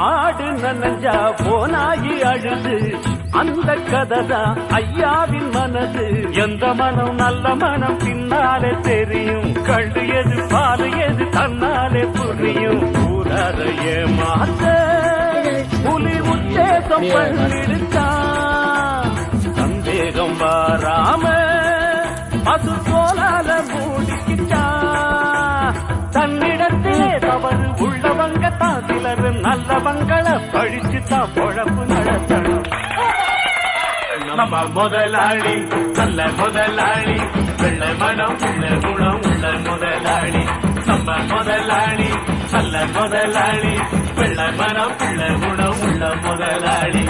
ஆடு நனஞ்சா போனாயி அழுது அந்த கதைதான் ஐயாவின் மனது. எந்த மனம் நல்ல மனம் பின்னாலே தெரியும், கண்டு எது பாரு எது தன்னாலே புரியும். கூறாத ஏமாத்த புலி உத்தேசம் பண்ணிடுச்சான், சந்தேகம் வாராம பசு போலால மூடிக்கிட்டான். தன்னிடத்திலே தவறு உள்ளவங்க தான் சிலர் நல்லவங்களை பழிச்சுதான் பொழப்பு நடத்தணும். நம்ம முதலாளி நல்ல முதலாளி, வெள்ளை மனம் உள்ள குணம் உள்ள முதலாளி. நம்ம முதலாளி நல்ல முதலாளி, வெள்ளை மனம் உள்ள குணம் உள்ள முதலாளி.